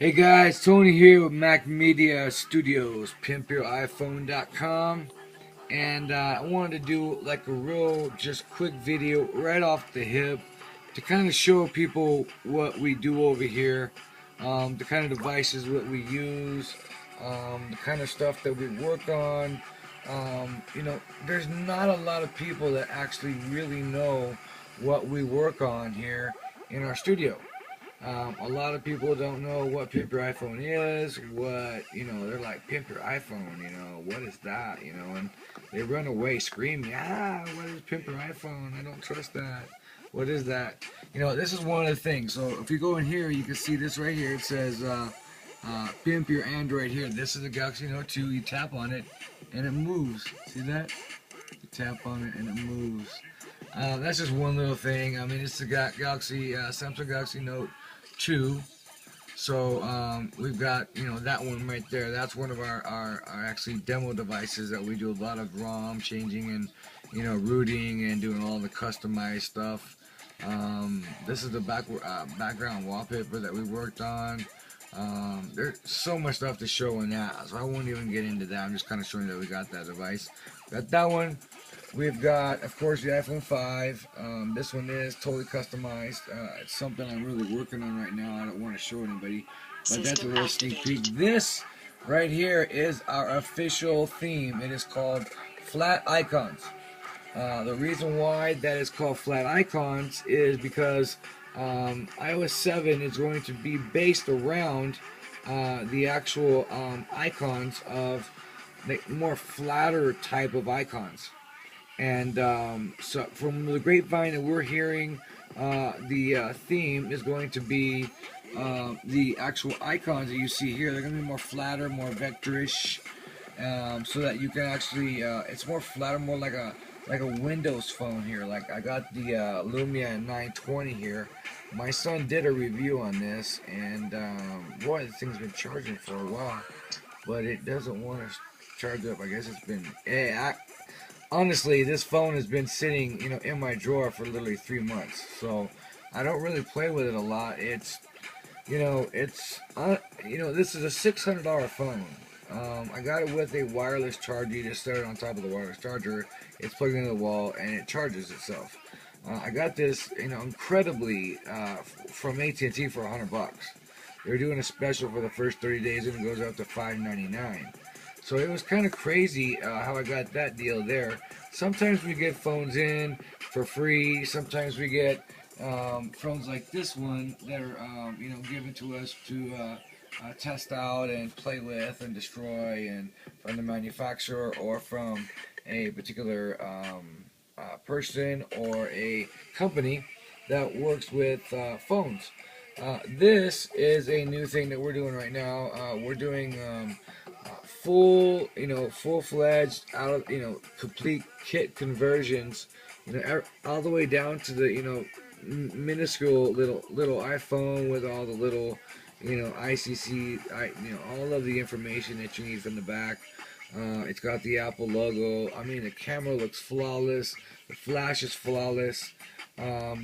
Hey guys, Tony here with Mac Media Studios, pimpyouriphone.com, and I wanted to do like a real just quick video right off the hip to kind of show people what we do over here, the kind of devices what we use, the kind of stuff that we work on. There's not a lot of people that actually really know what we work on here in our studio. A lot of people don't know what Pimp Your iPhone is. They're like, Pimp Your iPhone, what is that, and they run away screaming, what is Pimp Your iPhone? I don't trust that. What is that? This is one of the things. So if you go in here, you can see this right here. It says, Pimp Your Android here. This is the Galaxy Note 2. You tap on it, and it moves. See that? You tap on it, and it moves. That's just one little thing. I mean, it's the Samsung Galaxy Note 2. So we've got that one right there. That's one of our actually demo devices that we do a lot of ROM changing and rooting and doing all the customized stuff. This is the background wallpaper that we worked on. There's so much stuff to show in that, so I won't even get into that. I'm just kind of showing that we got that device. Got that one. We've got, of course, the iPhone 5. This one is totally customized. It's something I'm really working on right now. I don't want to show anybody, but that's a little sneak peek. This right here is our official theme. It is called Flat Icons. The reason why that is called Flat Icons is because iOS 7 is going to be based around the actual icons of the more flatter type of icons. And so from the grapevine that we're hearing, the theme is going to be the actual icons that you see here. They're going to be more flatter, more vectorish, so that you can actually, it's more flatter, more like a Windows phone here. Like I got the Lumia 920 here. My son did a review on this, and boy, this thing's been charging for a while, but it doesn't want to charge up. I guess it's been, honestly, this phone has been sitting, in my drawer for literally 3 months. So I don't really play with it a lot. This is a $600 phone. I got it with a wireless charger. You just set it on top of the wireless charger. It's plugged into the wall and it charges itself. I got this, incredibly from AT&T for $100. They're doing a special for the first 30 days and it goes up to $5.99. So it was kind of crazy how I got that deal there. Sometimes we get phones in for free. Sometimes we get phones like this one that are given to us to test out and play with and destroy, and from the manufacturer or from a particular person or a company that works with phones. This is a new thing that we're doing right now. We're doing full-fledged complete kit conversions, all the way down to the minuscule little iPhone with all the little ICC, all of the information that you need from the back. It's got the Apple logo. I mean, the camera looks flawless. The flash is flawless.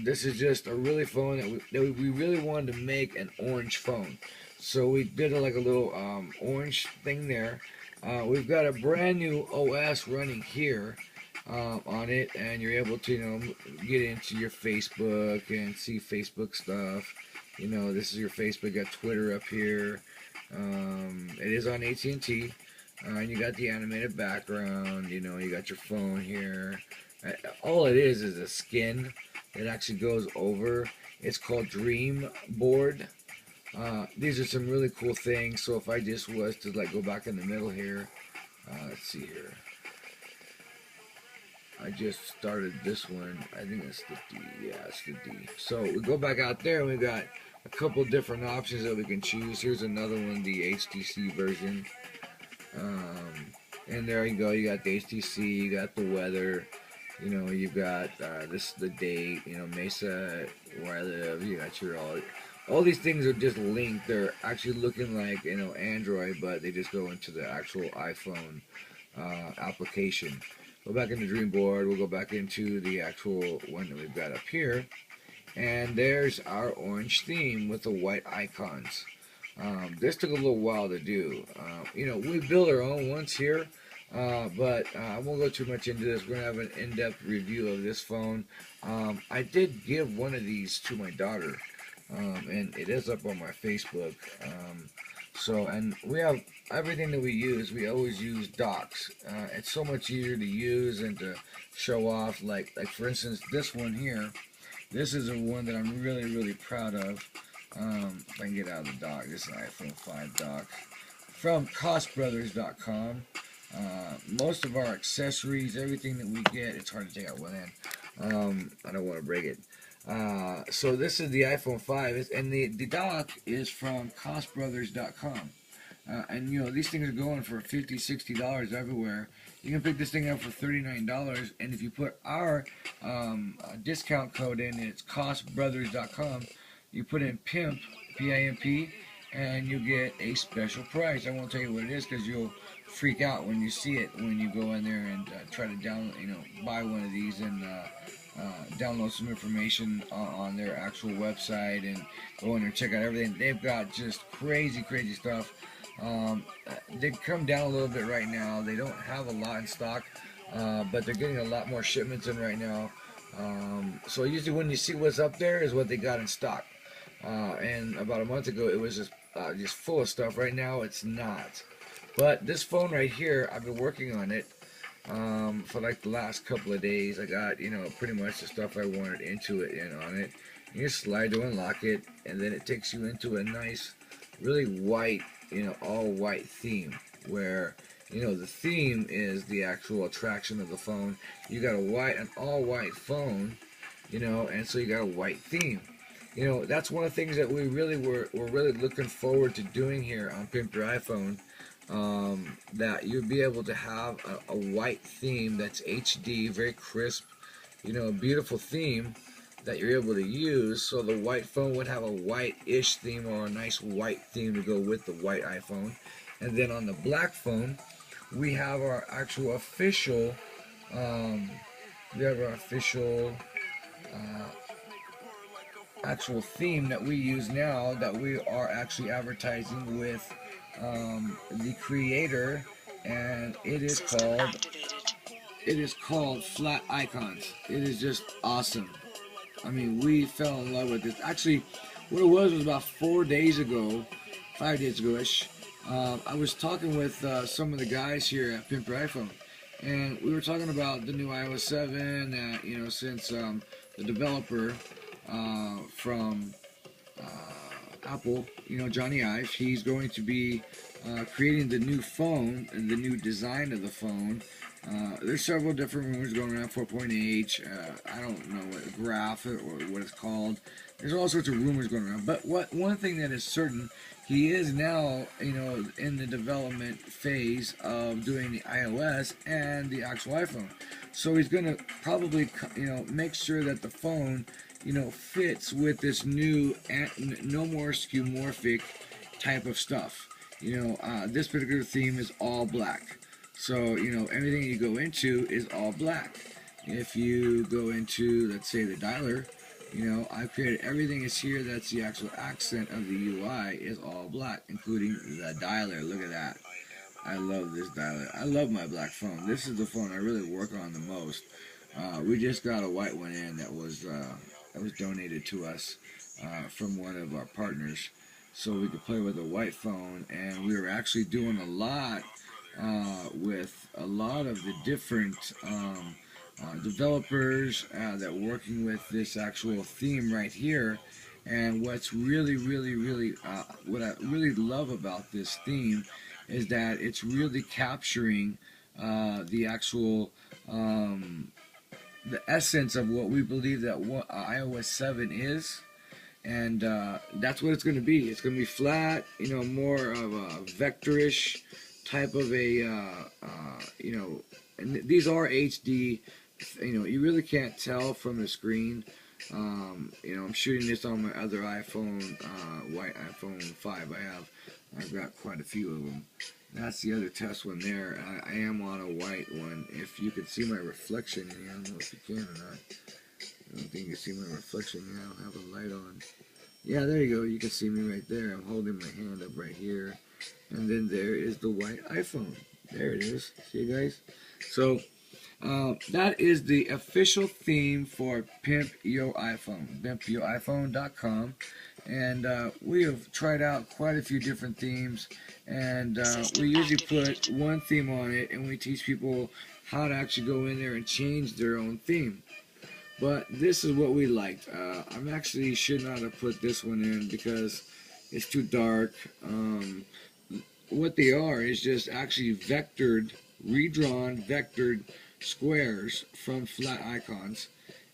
This is just a really phone that we really wanted to make an orange phone. So we did like a little orange thing there. We've got a brand new OS running here on it, and you're able to get into your Facebook and see Facebook stuff. This is your Facebook. Got Twitter up here. It is on AT&T, and you got the animated background. You got your phone here. All it is a skin that actually goes over. It's called Dreamboard. These are some really cool things. So if I just was to go back in the middle here, let's see here. I just started this one. I think it's the D. Yeah, it's the D. So we go back out there and we got a couple different options that we can choose. Here's another one, the HTC version. And there you go. You got the HTC. You got the weather. You've got this the date. Mesa, where I live. You got your all these things are just linked. They're actually looking like Android, but they just go into the actual iPhone application. Go back into Dreamboard. We'll go back into the actual one that we've got up here, and there's our orange theme with the white icons. This took a little while to do. You know, we built our own once here, but I won't go too much into this. We're gonna have an in-depth review of this phone. I did give one of these to my daughter, and it is up on my Facebook. And we have everything that we use. We always use docks. It's so much easier to use and to show off. Like for instance, this one here. This is a one that I'm really proud of. If I can get out of the dock, this is an iPhone 5 dock from CostBrothers.com. Most of our accessories, everything that we get, it's hard to take out one end. I don't want to break it. So this is the iPhone 5, and the dock is from CostBrothers.com. And you know, these things are going for $50, $60 everywhere. You can pick this thing up for $39, and if you put our discount code in, it's costbrothers.com. You put in PIMP, P-I-M-P, and you get a special price. I won't tell you what it is because you'll freak out when you see it when you go in there and try to buy one of these and download some information on their actual website and go in there and check out everything. They've got just crazy stuff. They come down a little bit right now. They don't have a lot in stock, but they're getting a lot more shipments in right now. So usually when you see what's up there is what they got in stock. And about a month ago it was just full of stuff. Right now it's not. But this phone right here, I've been working on it for like the last couple of days. I got pretty much the stuff I wanted into it and on it. You just slide to unlock it, and then it takes you into a nice, really white, all white theme where the theme is the actual attraction of the phone. You got an all white phone, and so you got a white theme. That's one of the things that we're really looking forward to doing here on Pimp Your iPhone. That you'll be able to have a white theme that's HD, very crisp, a beautiful theme that you're able to use. So the white phone would have a white-ish theme or a nice white theme to go with the white iPhone. And then on the black phone, we have our actual official, actual theme that we use now, that we are actually advertising with the creator, and it is called Flat Icons. It is just awesome. I mean, we fell in love with this. Actually, what it was about 5 days ago-ish. I was talking with some of the guys here at Pimp Your iPhone, and we were talking about the new iOS 7. Since the developer from Apple, Johnny Ive, he's going to be creating the new phone and the new design of the phone. There's several different rumors going around. 4.H, I don't know what graph or what it's called. There's all sorts of rumors going around. But one thing that is certain, he is now in the development phase of doing the iOS and the actual iPhone. So he's going to probably make sure that the phone fits with this new no more skeuomorphic type of stuff. This particular theme is all black. So, everything you go into is all black. If you go into, let's say, the dialer, I've created everything is here that's the actual accent of the UI is all black, including the dialer. Look at that. I love this dialer. I love my black phone. This is the phone I really work on the most. We just got a white one in that was donated to us from one of our partners, so we could play with a white phone. And we were actually doing a lot with a lot of the different developers that are working with this actual theme right here. And what's really what I really love about this theme is that it's really capturing the actual the essence of what we believe that iOS 7 is. And that's what it's going to be. It's going to be flat, more of a vectorish type of a, and these are HD. You really can't tell from the screen. I'm shooting this on my other iPhone, white iPhone 5. I've got quite a few of them. That's the other test one there. I am on a white one. If you could see my reflection here, I don't know if you can or not. I don't think you can see my reflection here. I don't have a light on. Yeah, there you go. You can see me right there. I'm holding my hand up right here. And then there is the white iPhone. There it is. See you guys? So that is the official theme for Pimp Your iPhone, pimpyouriphone.com. And we have tried out quite a few different themes. And we usually put one theme on it and we teach people how to actually go in there and change their own theme. But this is what we liked. I'm actually should not have put this one in because it's too dark. What they are is just actually vectored, redrawn, vectored squares from flat icons.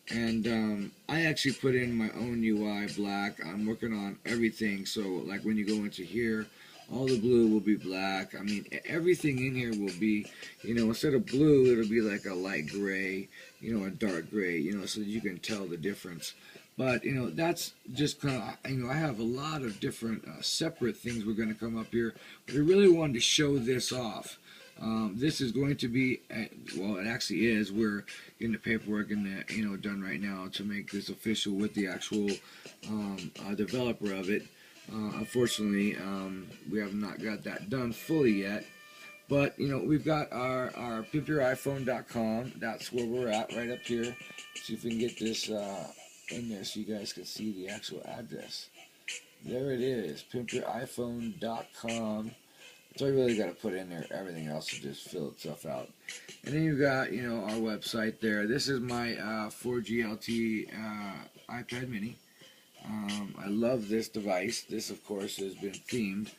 And I actually put in my own UI black. I'm working on everything. So like when you go into here, all the blue will be black. I mean, everything in here will be, instead of blue, it'll be like a light gray, a dark gray, so that you can tell the difference. But, that's just kind of, I have a lot of different separate things we're going to come up here. But I really wanted to show this off. This is going to be, well, it actually is. We're getting the paperwork and done right now to make this official with the actual developer of it. Unfortunately, we have not got that done fully yet. But, we've got our pimpyouriphone.com. That's where we're at, right up here. See if we can get this in there so you guys can see the actual address. There it is, pimpyouriphone.com. That's all you really got to put in there. Everything else will just fill itself out. And then you've got, our website there. This is my 4G LTE iPad mini. I love this device. This, of course, has been themed.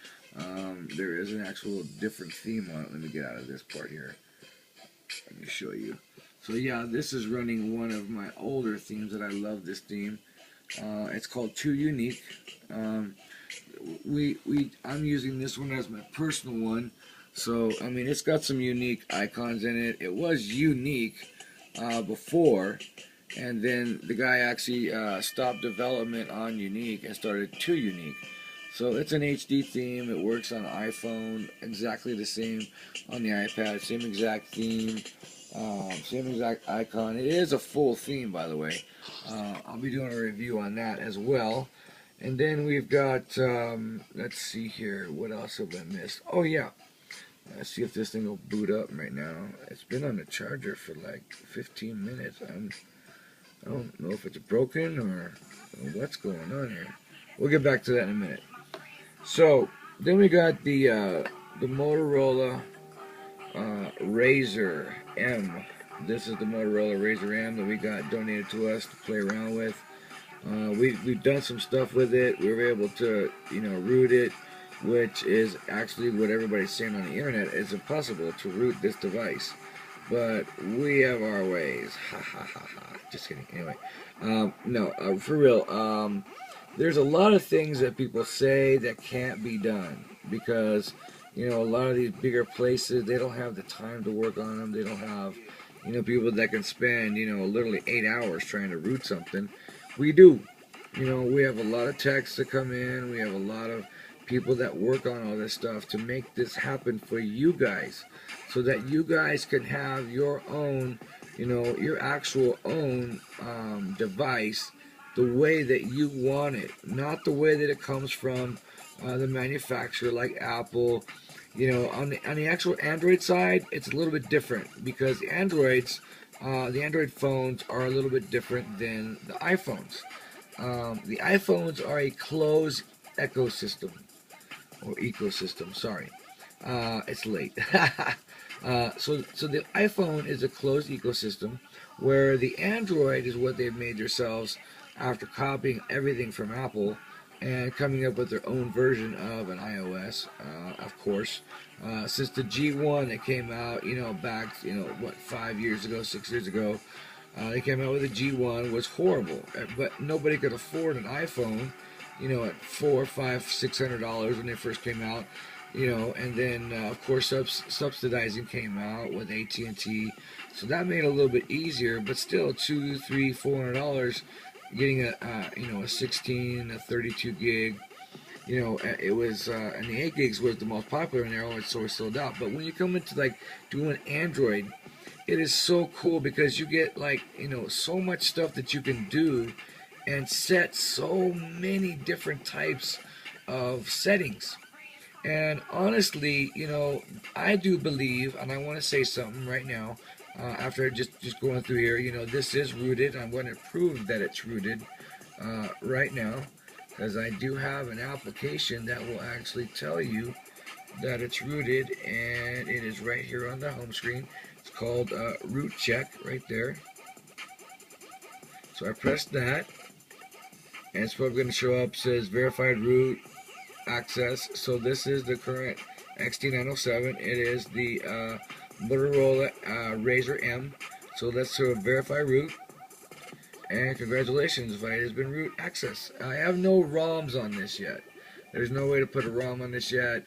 There is an actual different theme on it. Let me get out of this part here. Let me show you. So yeah, this is running one of my older themes that I love this theme. It's called Too Unique. I'm using this one as my personal one. So, I mean, it's got some unique icons in it. It was unique before. And then the guy actually stopped development on Unique and started Too Unique. So it's an HD theme. It works on iPhone, exactly the same on the iPad, same exact theme, same exact icon. It is a full theme, by the way. I'll be doing a review on that as well. And then we've got, let's see here, what else have I missed? Oh yeah, let's see if this thing will boot up right now. It's been on the charger for like 15 minutes. I don't know if it's broken or what's going on here. We'll get back to that in a minute. So then we got the Motorola Razr M. This is the Motorola Razr M that we got donated to us to play around with. We've done some stuff with it. We were able to root it, which is actually what everybody's saying on the internet. It's impossible to root this device. But we have our ways. Ha ha ha ha. Just kidding. Anyway, no, for real. There's a lot of things that people say that can't be done because, a lot of these bigger places, they don't have the time to work on them. They don't have, people that can spend, literally 8 hours trying to root something. We do. We have a lot of techs that come in. We have a lot of people that work on all this stuff to make this happen for you guys so that you guys can have your own, your actual own device the way that you want it, not the way that it comes from the manufacturer like Apple. On the actual Android side, it's a little bit different because the Android phones are a little bit different than the iPhones. The iPhones are a closed ecosystem. Or ecosystem, sorry. It's late. So the iPhone is a closed ecosystem, where the Android is what they've made themselves after copying everything from Apple and coming up with their own version of an iOS, of course. Since the G1 that came out, back, 5 years ago, 6 years ago, they came out with a G1, was horrible, but nobody could afford an iPhone, at $400, $500, $600 when they first came out, and then of course subsidizing came out with AT&T, so that made it a little bit easier, but still $200, $300, $400 getting a 16, a 32 gig. It was, and the 8 gigs was the most popular, and they're always sold out. But when you come into like doing Android, it is so cool because you get like so much stuff that you can do and set so many different types of settings. And honestly, I do believe, and I want to say something right now. After just going through here, this is rooted. I'm going to prove that it's rooted right now, because I do have an application that will actually tell you that it's rooted, and it is right here on the home screen. It's called Root Check right there. So I press that, and it's probably going to show up, says verified root access. So this is the current XT907. It is the Motorola Razr M. So let's verify root. And congratulations, it has been root access. I have no ROMs on this yet. There's no way to put a ROM on this yet.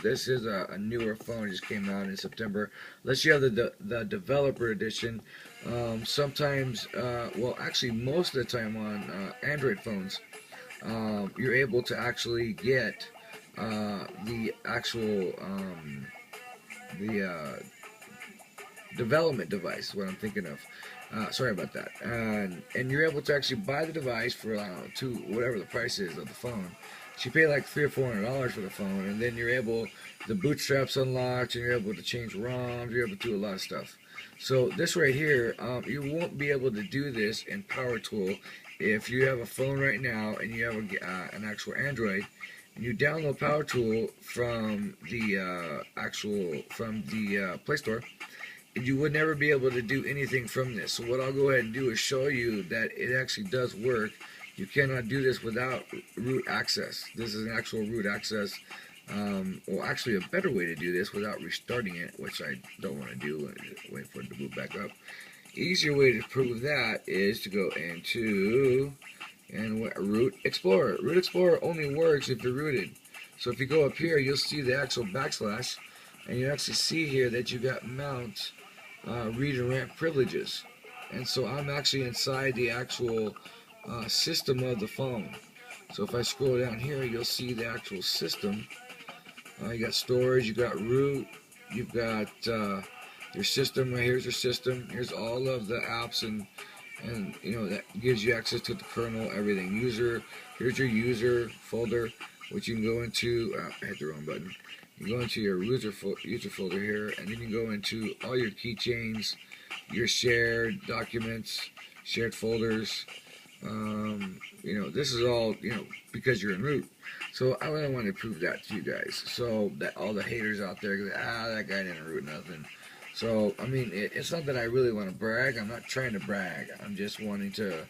This is a newer phone. It just came out in September. Unless you have the developer edition. Sometimes, well, actually, most of the time on Android phones, you're able to actually get the actual development device. What I'm thinking of. Sorry about that. And you're able to actually buy the device for whatever the price is of the phone. So you pay like $300 or $400 for the phone, and then you're able, the bootstrap's unlocked, and you're able to change ROMs. You're able to do a lot of stuff. So this right here, you won't be able to do this in PowerTool if you have a phone right now and you have an actual Android, and you download PowerTool from the Play Store. You would never be able to do anything from this. So what I'll go ahead and do is show you that it actually does work. You cannot do this without root access. This is an actual root access. Well, actually a better way to do this without restarting it, which I don't want to do, wait for it to boot back up. Easier way to prove that is to go into Root Explorer. Root Explorer only works if you're rooted. So if you go up here, you'll see the actual backslash, and you actually see here that you got mount read and write privileges. And so I'm actually inside the actual system of the phone. So if I scroll down here, you'll see the actual system. You got storage, you got root, you've got your system. Right here's your system. Here's all of the apps, and that gives you access to the kernel, everything. User, here's your user folder, which you can go into. I hit the wrong button. You go into your user folder here, and then you go into all your keychains, your shared documents, shared folders. This is all, because you're in root. So I really want to prove that to you guys, so that all the haters out there go, that guy didn't root nothing. So, I mean, it's not that I really want to brag. I'm not trying to brag. I'm just wanting to,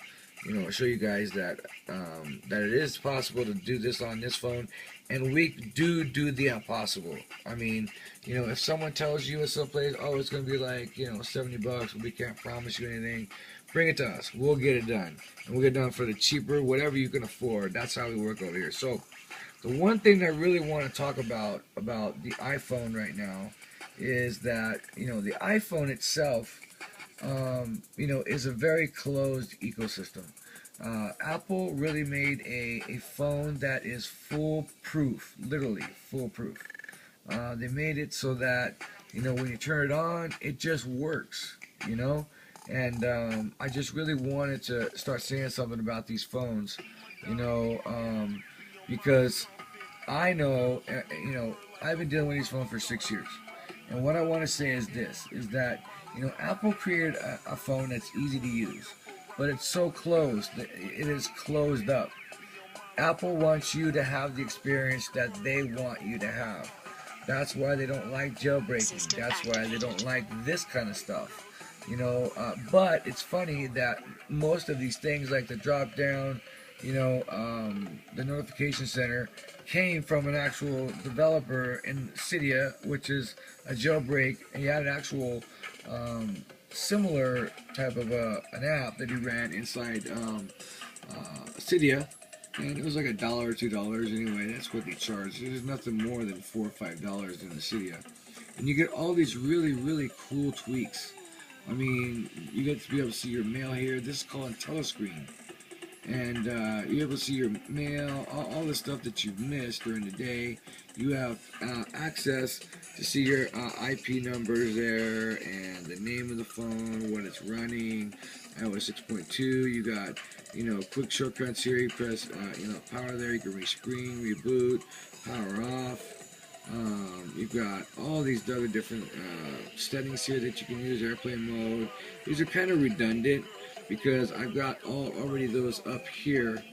show you guys that that it is possible to do this on this phone, and we do the impossible. I mean, if someone tells you at some place, oh, it's going to be like, $70, we can't promise you anything, bring it to us. We'll get it done, and we'll get it done for the cheaper, whatever you can afford. That's how we work over here. So, the one thing that I really want to talk about the iPhone right now is that, the iPhone itself, is a very closed ecosystem. Apple really made a phone that is foolproof, literally foolproof. They made it so that, when you turn it on, it just works, and I just really wanted to start saying something about these phones, because I know, I've been dealing with these phones for 6 years. And what I want to say is this, is that, Apple created a phone that's easy to use, but it's so closed, that it is closed up. Apple wants you to have the experience that they want you to have. That's why they don't like jailbreaking. That's why they don't like this kind of stuff. But it's funny that most of these things, like the drop down, the notification center, came from an actual developer in Cydia, which is a jailbreak, and you had an actual similar type of an app that he ran inside Cydia, and it was like $1 or $2 anyway. That's what they charge. There's nothing more than $4 or $5 in the Cydia, and you get all these really cool tweaks. I mean, you get to be able to see your mail here. This is called Telescreen. And you're able to see your mail, all the stuff that you've missed during the day. You have access to see your IP numbers there, and the name of the phone, what it's running, iOS 6.2. You got quick shortcuts here. You press, power there. You can rescreen, reboot, power off. You've got all these other different settings here that you can use. Airplane mode. These are kind of redundant because I've got already those up here.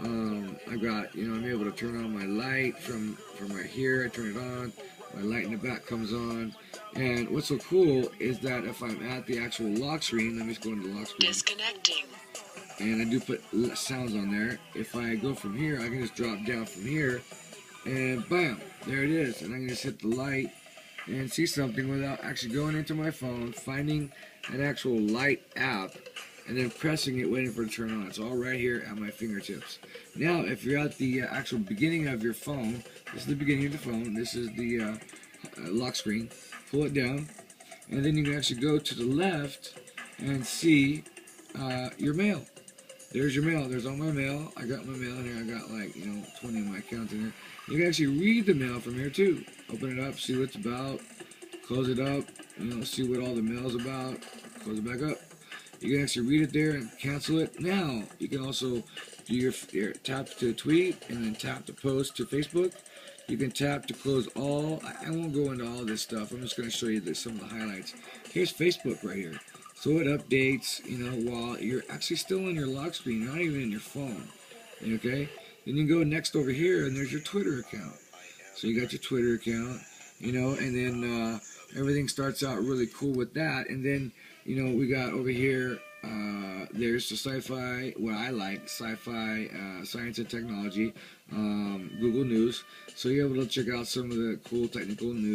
I've got, I'm able to turn on my light from right here. I turn it on. My light in the back comes on. And what's so cool is that if I'm at the actual lock screen, let me just go into the lock screen. Disconnecting. And I do put sounds on there. If I go from here, I can just drop down from here, and bam, there it is. And I can just hit the light and see something without actually going into my phone, finding an actual light app, and then pressing it, waiting for it to turn on. It's all right here at my fingertips. Now, if you're at the actual beginning of your phone, this is the beginning of the phone. This is the lock screen. Pull it down, and then you can actually go to the left and see your mail. There's your mail. There's all my mail. I got my mail in here. I got 20 of my accounts in here. You can actually read the mail from here too. Open it up, see what it's about. Close it up, see what all the mail's about. Close it back up. You can actually read it there and cancel it. Now, you can also do your tap to tweet and then tap to post to Facebook. You can tap to close all. I won't go into all this stuff. I'm just going to show you some of the highlights. Here's Facebook right here. So it updates, while you're actually still on your lock screen, you're not even in your phone. Okay? Then you go next over here, and there's your Twitter account. So you got your Twitter account, and then everything starts out really cool with that. And then, we got over here, there's the sci-fi, what I like, sci-fi, science and technology, Google News. So you're able to check out some of the cool technical news.